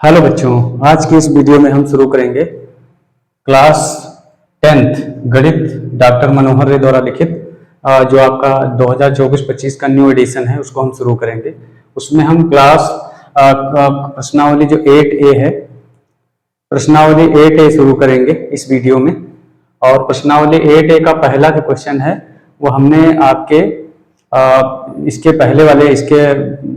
Hello बच्चों, आज की इस वीडियो में हम शुरू करेंगे क्लास 10th गणित डॉक्टर मनोहर रे द्वारा लिखित जो आपका 2024-25 का न्यू एडिशन है उसको हम शुरू करेंगे। उसमें हम क्लास प्रश्नावली जो 8A है, प्रश्नावली 8A शुरू करेंगे इस वीडियो में। और प्रश्नावली 8A का पहला जो क्वेश्चन है वो हमने आपके इसके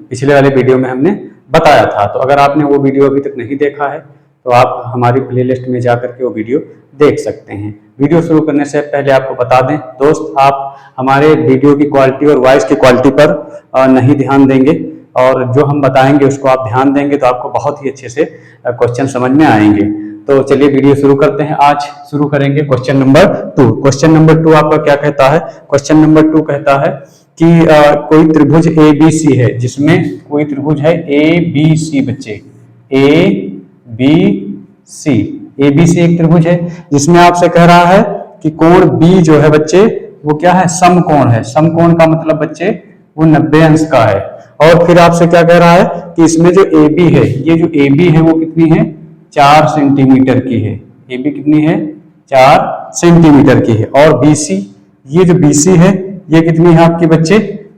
पिछले वाले वीडियो में हमने बताया था। तो अगर आपने वो वीडियो अभी तक नहीं देखा है तो आप हमारी प्लेलिस्ट में जाकर के वो वीडियो देख सकते हैं। वीडियो शुरू करने से पहले आपको बता दें दोस्त, आप हमारे वीडियो की क्वालिटी और वॉइस की क्वालिटी पर नहीं ध्यान देंगे और जो हम बताएंगे उसको आप ध्यान देंगे तो आपको बहुत ही अच्छे से क्वेश्चन समझ में आएंगे। तो चलिए वीडियो शुरू करते हैं। आज शुरू करेंगे क्वेश्चन नंबर 2। क्वेश्चन नंबर 2 आपका क्या कहता है? क्वेश्चन नंबर 2 कहता है कि कोई त्रिभुज ABC है जिसमें कोई त्रिभुज है ABC बच्चे, ABC एक त्रिभुज है जिसमें आपसे कह रहा है कि कोण B जो है बच्चे वो क्या है? समकोण है। समकोण का मतलब बच्चे वो 90 अंश का है। और फिर आपसे क्या कह रहा है कि इसमें जो AB है, ये जो AB है वो कितनी है? 4 सेंटीमीटर की है। AB कितनी है? 4 सेंटीमीटर की है। और BC, ये जो BC है ये कितनी है आपकी बच्चे?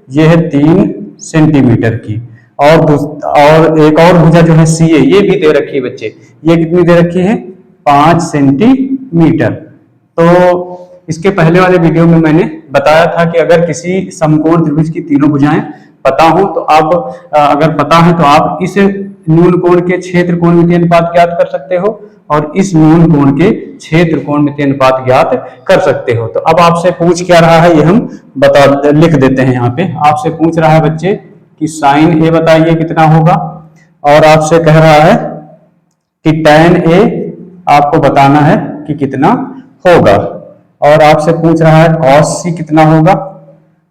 ये है 3 सेंटीमीटर की। और एक और भुजा जो है CA, ये भी दे रखी है बच्चे। ये कितनी दे रखी है? 5 सेंटीमीटर। तो इसके पहले वाले वीडियो में मैंने बताया था कि अगर किसी समकोण त्रिभुज की तीनों भुजाएं पता हो तो आप अगर पता है तो आप इस न्यून कोण के क्षेत्र कोणमितीय अनुपात ज्ञात कर सकते हो और इस न्यून कोण के क्षेत्र कोणमितीय अनुपात ज्ञात कर सकते हो। तो अब आपसे पूछ क्या रहा है ये हम लिख देते हैं। यहाँ पे आपसे पूछ रहा है बच्चे कि साइन A बताइए कितना होगा, और आपसे कह रहा है कि tan A आपको बताना है कि कितना होगा, और आपसे पूछ रहा है cos C कितना होगा,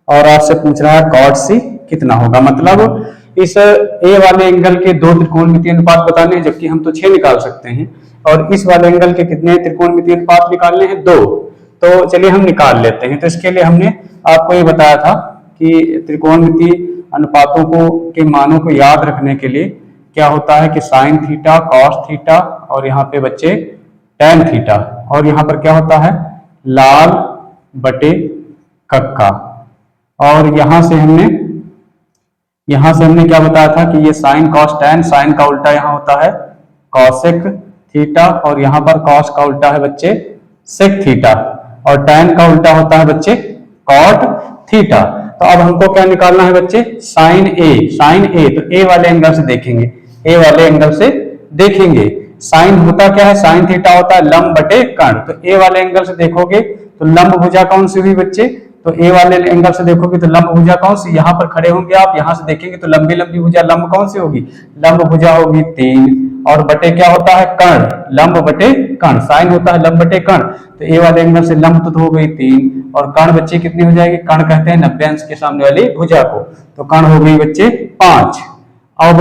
और आपसे पूछ रहा है cot C कितना होगा। मतलब इस A वाले एंगल के 2 त्रिकोणमितीय अनुपात बताने हैं, जबकि हम तो 6 निकाल सकते हैं, और इस वाले एंगल के कितने त्रिकोणमितीय अनुपात निकालने हैं? 2। तो चलिए हम निकाल लेते हैं। तो इसके लिए हमने आपको ये बताया था कि त्रिकोणमितीय अनुपातों के मानों को याद रखने के लिए क्या होता है कि साइन थीटा, कॉस थीटा, और यहाँ पे बच्चे टैन थीटा, और यहाँ पर क्या होता है? लाल बटे कक्का। और यहाँ से हमने क्या बताया था कि ये साइन कॉस टैन, साइन का उल्टा यहाँ होता है कॉसेक थीटा, और यहाँ पर कॉस का उल्टा है बच्चे सेक थीटा, और टैन का उल्टा होता है बच्चे कॉट थीटा। तो अब हमको क्या निकालना है बच्चे? Sine A। साइन A तो A वाले एंगल से देखेंगे, A वाले एंगल से देखेंगे। साइन होता क्या है? साइन थीटा होता है लंब बटे कर्ण। तो A वाले एंगल से देखोगे तो लंब भुजा कौन सी हुई बच्चे? तो A वाले एंगल से देखोगे तो लंब भुजा कौन सी? यहाँ पर खड़े होंगे आप, यहाँ से देखेंगे तो लंबी लंबी भुजा लंब कौन सी होगी? लंब भुजा होगी 3, और बटे क्या होता है? कर्ण, लंब बटे कर्ण। साइन होता है लंब बटे कर्ण, तो A वाले एंगल से लंब तो हो गई 3, और कर्ण बच्चे कितनी हो जाएगी? कर्ण कहते हैं 90 अंश के सामने वाली भुजा को, तो कर्ण हो गई बच्चे 5। अब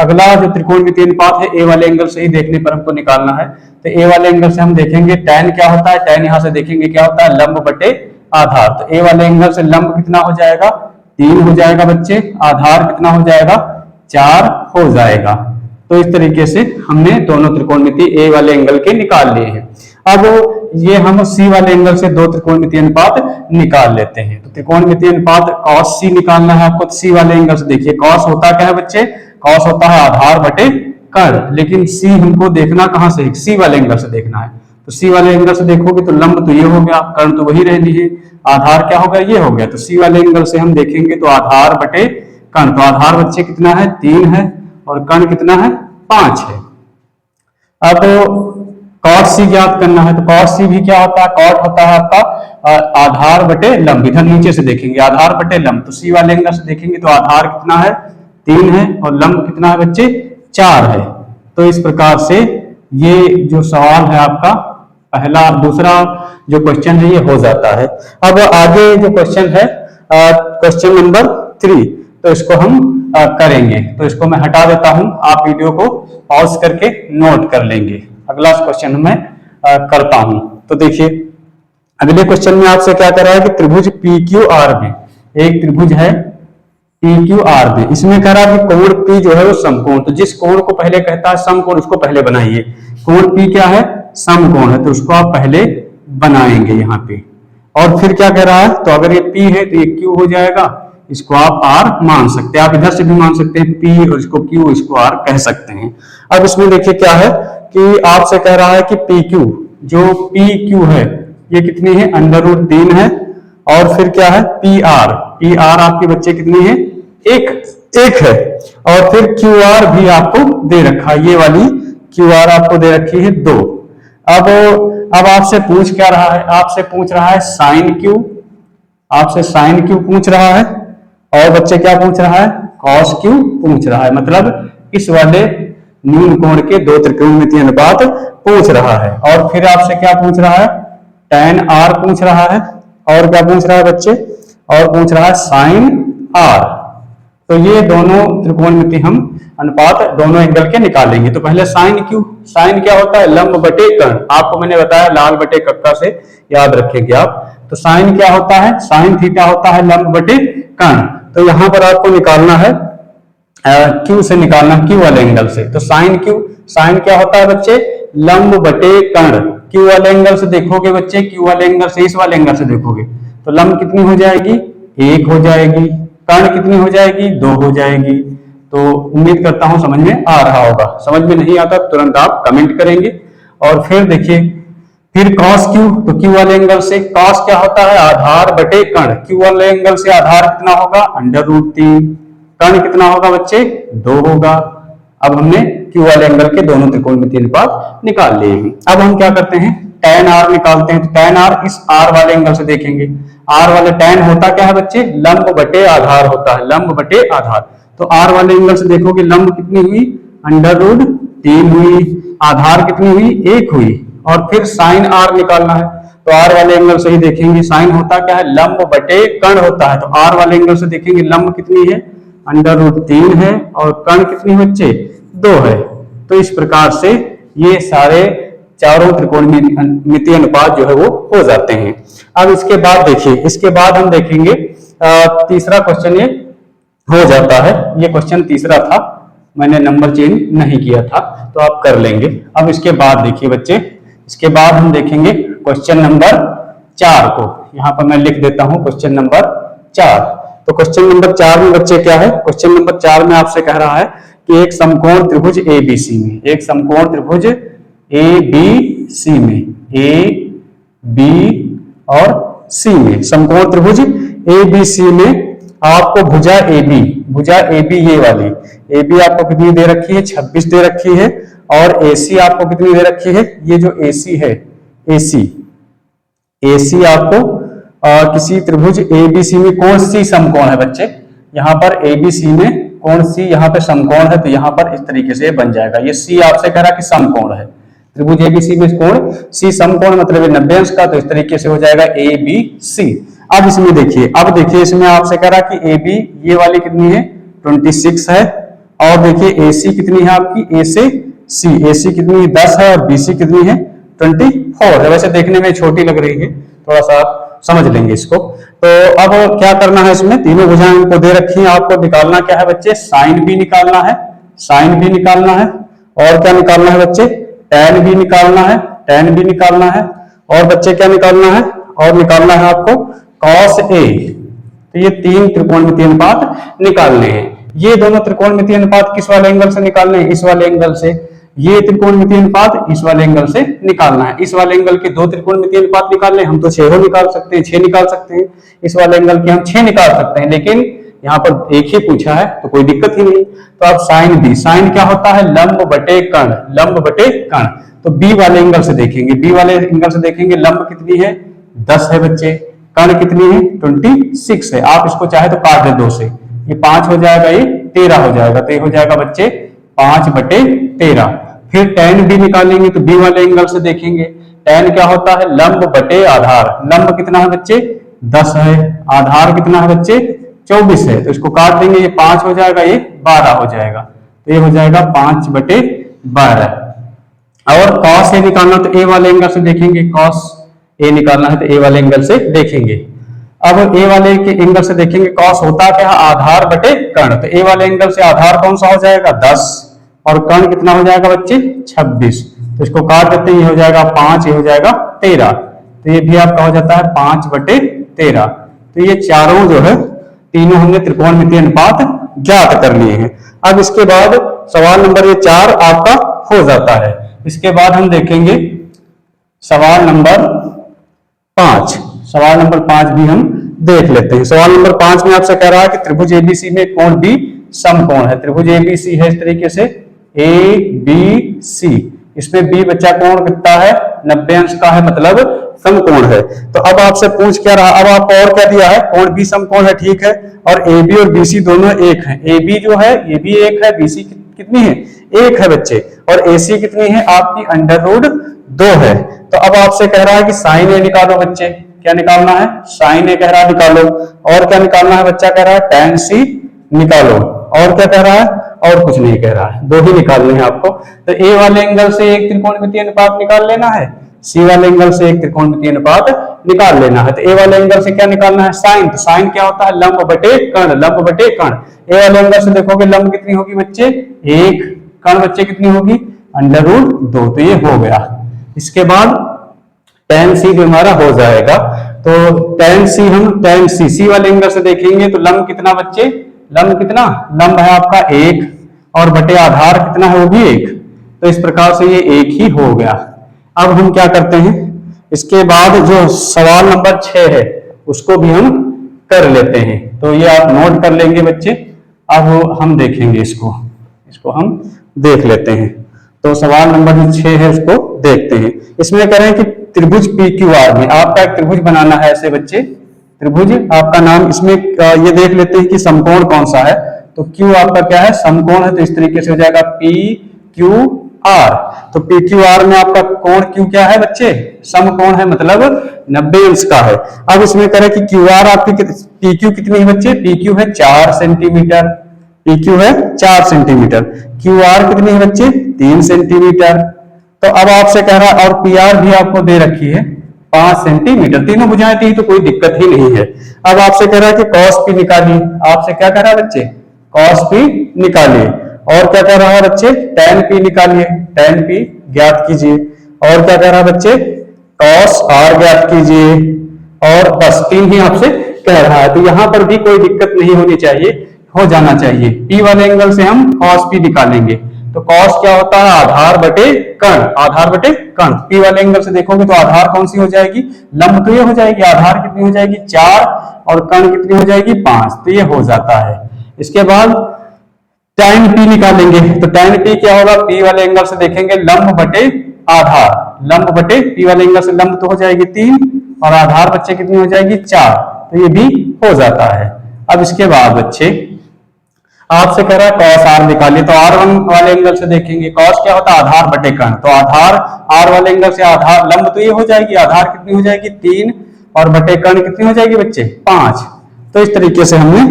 अगला जो त्रिकोणमितीय अनुपात है A वाले एंगल से ही देखने पर हमको निकालना है। तो A वाले एंगल से हम देखेंगे tan क्या होता है? tan यहाँ से देखेंगे क्या होता है? लंब बटे आधार। तो A वाले एंगल से लंब कितना हो जाएगा? 3 हो जाएगा बच्चे। आधार कितना हो जाएगा? 4 हो जाएगा। तो इस तरीके से हमने दोनों त्रिकोणमितीय A वाले एंगल के निकाल लिए हैं। अब ये हम C वाले एंगल से 2 त्रिकोणमितीय अनुपात निकाल लेते हैं। तो त्रिकोणमितीय अनुपात cos C निकालना है आपको। C वाले एंगल से देखिए cos होता क्या है बच्चे? cos होता है आधार बटे कर्ण, लेकिन C हमको देखना कहां से? C वाले एंगल से देखना है। तो C वाले एंगल से देखोगे तो लंब तो ये हो गया, कर्ण तो वही रहनी है, आधार क्या हो गया? ये हो गया। तो C वाले एंगल से हम देखेंगे तो आधार बटे कर्ण, तो आधार बच्चे कितना है? 3 है, और कर्ण कितना है? 5 है। अब cot C ज्ञात करना है। तो cot C भी क्या होता है? cot होता है आपका आधार बटे लंब। इधर नीचे से देखेंगे आधार बटे लंब, तो C वाले एंगल से देखेंगे तो आधार कितना है? 3 है, और लंब कितना है बच्चे? 4 है। तो इस प्रकार से ये जो सवाल है आपका पहला, दूसरा जो क्वेश्चन है ये हो जाता है। अब आगे जो क्वेश्चन है क्वेश्चन नंबर 3, तो इसको हम करेंगे। तो इसको मैं हटा देता हूं, आप वीडियो को पॉज करके नोट कर लेंगे। अगला क्वेश्चन मैं करता हूं। तो देखिए अगले क्वेश्चन में आपसे क्या कर रहा है कि त्रिभुज PQR में एक त्रिभुज है पी क्यू आर में इसमें कह रहा है कि कोण पी जो है वो समकोण, तो जिस कोण को पहले कहता है समकोण उसको पहले बनाइए। कोण पी क्या है? समकोण है, तो उसको आप पहले बनाएंगे यहाँ पे। और फिर क्या कह रहा है, तो अगर ये पी है तो ये क्यू हो जाएगा, इसको आप आर मान सकते हैं, आप इधर से भी मान सकते हैं पी और इसको क्यू, इसको आर कह सकते हैं। अब इसमें देखिए क्या है कि आपसे कह रहा है कि पी क्यू, जो पी क्यू है ये कितनी है? √3 है। और फिर क्या है? पी आर, पी आर आपके बच्चे कितनी है? एक है। और फिर क्यू आर भी आपको दे रखा है, ये वाली क्यू आर आपको दे रखी है 2। अब आपसे पूछ क्या रहा है? आपसे पूछ रहा है साइन क्यू, आपसे साइन क्यू पूछ रहा है, और बच्चे क्या पूछ रहा है? कॉस क्यू पूछ रहा है। मतलब इस वाले न्यून कोण के दो त्रिकोणमितीय अनुपात पूछ रहा है। और फिर आपसे क्या पूछ रहा है? tan r पूछ रहा है, और क्या पूछ रहा है बच्चे? और पूछ रहा है साइन r। तो ये दोनों त्रिकोणमितीय हम अनुपात दोनों एंगल के निकालेंगे। तो पहले साइन क्यू, साइन क्या होता है? लंब बटे कर्ण, आपको मैंने बताया लाल बटे कक्का से याद रखेंगे आप। तो साइन क्या होता है? साइन थीटा होता है लंब बटे कर्ण। तो यहां पर आपको निकालना है क्यू से निकालना, क्यू वाले एंगल से। तो साइन क्यू, साइन क्या होता है बच्चे? लंब बटे कर्ण। क्यू वाले एंगल से देखोगे बच्चे, क्यू वाले एंगल से, इस वाले एंगल से देखोगे तो लंब कितनी हो जाएगी? 1 हो जाएगी। कर्ण कितनी हो जाएगी? 2 हो जाएगी। तो उम्मीद करता हूं समझ में आ रहा होगा। समझ में नहीं आता तुरंत आप कमेंट करेंगे। और फिर देखिए, फिर कॉस क्यू, तो क्यू वाले एंगल से कॉस क्या होता है? आधार बटे कर्ण। क्यू वाले एंगल से आधार कितना होगा? √3। कर्ण कितना होगा बच्चे? 2 होगा। अब हमने क्यू वाले एंगल के दोनों त्रिकोणमितीय अनुपात निकाल लिए हैं। अब हम क्या करते हैं? tan r निकालते हैं। तो tan r इस r वाले एंगल से देखेंगे। r वाले tan होता क्या है बच्चे? लंब बटे आधार होता है, लंब बटे आधार। तो r वाले एंगल से देखोगे लंब कितनी हुई? √3 हुई। आधार कितनी हुई? 1 हुई। और फिर साइन r निकालना है, तो r वाले एंगल से ही देखेंगे। साइन होता क्या है? लंब बटे कर्ण होता है। तो r वाले एंगल से देखेंगे लंब कितनी है? √3 है, और कर्ण कितनी बच्चे? 2 है। तो इस प्रकार से ये सारे चारों त्रिकोणमितीय अनुपात जो है वो हो जाते हैं। अब इसके बाद देखिए, इसके बाद हम देखेंगे तीसरा क्वेश्चन ये हो जाता है। ये क्वेश्चन तीसरा था, मैंने नंबर चेंज नहीं किया था, तो आप कर लेंगे। अब इसके बाद देखिए बच्चे, इसके बाद हम देखेंगे क्वेश्चन नंबर 4 को। यहां पर मैं लिख देता हूं क्वेश्चन नंबर 4। तो क्वेश्चन नंबर 4 में बच्चे क्या है? क्वेश्चन नंबर 4 में आपसे कह रहा है कि एक समकोण त्रिभुज ABC में, एक समकोण त्रिभुज ABC में, A, B और C में, समकोण त्रिभुज ABC में आपको भुजा AB, भुजा AB ये वाली AB आपको कितनी दे रखी है? 26 दे रखी है। और AC आपको कितनी दे रखी है? ये जो AC है, AC आपको किसी त्रिभुज ABC में कौन सी समकोण है बच्चे? यहाँ पर ABC में कौन सी यहाँ पे समकोण है? तो यहाँ पर इस तरीके से बन जाएगा। ये C आपसे कह रहा है कि समकोण है, त्रिभुज ABC में कोण C समकोण मतलब 90 अंश का, तो इस तरीके से हो जाएगा ABC। अब इसमें देखिए, अब देखिए इसमें आपसे कह रहा है कि AB ये वाली कितनी है? 26 है। और देखिए AC कितनी है आपकी? A से C, AC कितनी है? 10 है। और BC कितनी है? 24 है। वैसे देखने में छोटी लग रही है, थोड़ा सा समझ लेंगे इसको। तो अब क्या करना है? इसमें तीनों भुजाएं को दे रखी हैं, आपको निकालना क्या है बच्चे? साइन भी निकालना है, साइन भी निकालना है। और क्या निकालना है बच्चे? tan भी निकालना है, tan भी निकालना है। और बच्चे क्या निकालना है? और निकालना है आपको cos A। तो ये 3 त्रिकोणमितीय अनुपात निकालने हैं। ये दोनों त्रिकोणमितीय अनुपात किस वाले एंगल से निकालने हैं? इस वाले एंगल से। ये त्रिकोणमितीय अनुपात इस वाले एंगल से निकालना है। इस वाले एंगल के 2 त्रिकोणमितीय अनुपात निकालने हैं, हम तो 6 निकाल सकते हैं, 6 निकाल सकते हैं। इस वाले एंगल के हम 6 निकाल सकते हैं, लेकिन यहाँ पर एक ही पूछा है तो कोई दिक्कत ही नहीं। तो अब साइन B, साइन क्या होता है? लंब बटे कर्ण, लंब बटे कर्ण। तो B वाले एंगल से देखेंगे, B वाले एंगल से देखेंगे लंब कितनी है? 10 है बच्चे। कर्ण कितनी है? 26 है। आप इसको चाहे तो काट दे 2 से, ये 5 हो जाएगा, ये 13 हो जाएगा। तो ये हो जाएगा बच्चे 5/13। फिर tan B निकालेंगे, तो B वाले एंगल से देखेंगे। tan क्या होता है? लंब बटे आधार। लंब कितना है बच्चे? 10 है। आधार कितना है बच्चे? 24 है। तो इसको काट देंगे, ये 5 हो जाएगा, ये 12 हो जाएगा। तो ये हो जाएगा 5/12। और cos A निकालना तो A वाले एंगल से देखेंगे, cos A निकालना है तो A वाले एंगल से देखेंगे। अब ए वाले के एंगल से देखेंगे कॉस होता क्या है, आधार बटे कर्ण। तो ए वाले एंगल से आधार कौन सा हो जाएगा 10 और कर्ण कितना हो जाएगा बच्चे 26। तो इसको काट देते हैं, ये हो जाएगा 5, ये हो जाएगा 13। तो ये भी आपका हो जाता है 5/13। तो ये चारों जो है तीनों हमने त्रिकोणमितीय अनुपात ज्ञात कर लिए हैं। अब इसके बाद सवाल नंबर ये 4 आपका हो जाता है। इसके बाद हम देखेंगे सवाल नंबर 5। सवाल नंबर 5 भी हम देख लेते हैं। सवाल नंबर 5 में आपसे कह रहा है कि त्रिभुज एबीसी में कोण बी समकोण है। त्रिभुज एबीसी है इस तरीके से एबीसी, इसमें बी बच्चा कोण कितना है 90 अंश का है, मतलब समकोण है। तो अब आपसे पूछ क्या रहा, अब आप और क्या दिया है, कोण बी समकोण है, ठीक है, और ए बी और बीसी दोनों एक हैं। ए बी जो है ये भी एक है, बीसी कितनी है 1 है बच्चे, और एसी कितनी है आपकी √2 है। तो अब आपसे कह रहा है कि साइन ए निकालो बच्चे, क्या निकालना है, साइन ए कह रहा है निकालो, और क्या निकालना है बच्चा कह रहा है tan सी निकालो, और क्या कह रहा है, और कुछ नहीं कह रहा है, 2 ही निकालने हैं आपको। तो ए वाले एंगल से एक त्रिकोणमितीय अनुपात निकाल लेना है, सी वाले एंगल से एक त्रिकोणमितीय अनुपात निकाल लेना है। तो ए वाले एंगल से क्या निकालना है साइन, तो साइन क्या होता है लंब बटे कर्ण, लंब बटे कर्ण। ए वाले एंगल से देखोगे लंब कितनी होगी बच्चे 1, कर्ण बच्चे कितनी होगी √2। तो ये हो गया। इसके बाद tan सी भी हमारा हो जाएगा। तो tan सी हम tan सी वाले एंगल से देखेंगे तो लंब कितना बच्चे, लंब कितना, लंब है आपका 1 और बटे आधार कितना है वो भी 1। तो इस प्रकार से ये 1 ही हो गया। अब हम क्या करते हैं, इसके बाद जो सवाल नंबर 6 है उसको भी हम कर लेते हैं। तो ये आप नोट कर लेंगे बच्चे। अब हम देखेंगे इसको हम देख लेते हैं। तो सवाल नंबर जो 6 है उसको देखते हैं। इसमें कह रहे हैं कि त्रिभुज PQR में आपका एक त्रिभुज बनाना है ऐसे बच्चे, त्रिभुज आपका नाम, इसमें ये देख लेते हैं कि समकोण कौन सा है। तो Q आपका क्या है समकोण है, तो इस तरीके से हो जाएगा PQR। तो PQR में आपका कोण Q क्या है बच्चे समकोण है, मतलब 90 अंश का है। अब इसमें कह रहे हैं कि QR आपकी PQ कितनी है बच्चे, PQ है 4 सेंटीमीटर, PQ है 4 सेंटीमीटर, QR कितनी है बच्चे 3 सेंटीमीटर। तो अब आपसे कह रहा है, और PR भी आपको दे रखी है 5 सेंटीमीटर, तीनों बुझाएं थी तो कोई दिक्कत ही नहीं है। अब आपसे कह रहा है कि cos P निकालिए, आपसे क्या कह रहा है बच्चे cos P निकालिए, और क्या कह रहा है बच्चे tan P निकालिए, tan P ज्ञात कीजिए, और क्या कह रहा है बच्चे cos R ज्ञात कीजिए, और बस 3 ही आपसे कह रहा है। तो यहां पर भी कोई दिक्कत नहीं होनी चाहिए, हो जाना चाहिए। P वाले एंगल से हम cos P निकालेंगे। तो cos क्या होता है आधार बटे कर्ण, आधार बटे कर्ण। P वाले एंगल से देखोगे तो आधार कौन सी हो जाएगी, लंब तो ये हो जाएगी, आधार कितनी हो जाएगी 4 और कर्ण कितनी हो जाएगी 5। तो ये हो जाता है। इसके बाद tan P निकालेंगे। तो tan P क्या होगा, P वाले एंगल से देखेंगे लंब बटे आधार, लंब बटे P वाले एंगल से लंब तो हो जाएगी 3 और आधार बच्चे कितनी हो जाएगी 4। तो ये भी हो जाता है। अब इसके बाद बच्चे आपसे कह रहा है cos R निकालिए। तो R1 वाले एंगल से देखेंगे cos क्या होता है आधार बटे कर्ण। तो आधार R वाले एंगल से आधार लंब तो ये हो जाएगी, आधार कितनी हो जाएगी 3 और बटे कर्ण कितनी हो जाएगी बच्चे 5। तो इस तरीके से हमने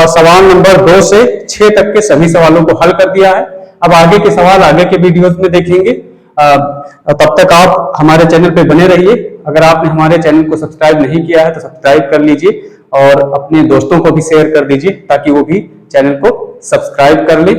सवाल नंबर 2 से 6 तक के सभी सवालों को हल कर दिया है। अब आगे के सवाल आगे के वीडियोस में देखेंगे। तब तक आप हमारे चैनल पे बने रहिए। अगर आपने हमारे चैनल को सब्सक्राइब नहीं किया है तो सब्सक्राइब कर लीजिए और अपने दोस्तों को भी शेयर कर दीजिए ताकि वो भी चैनल को सब्सक्राइब कर ले।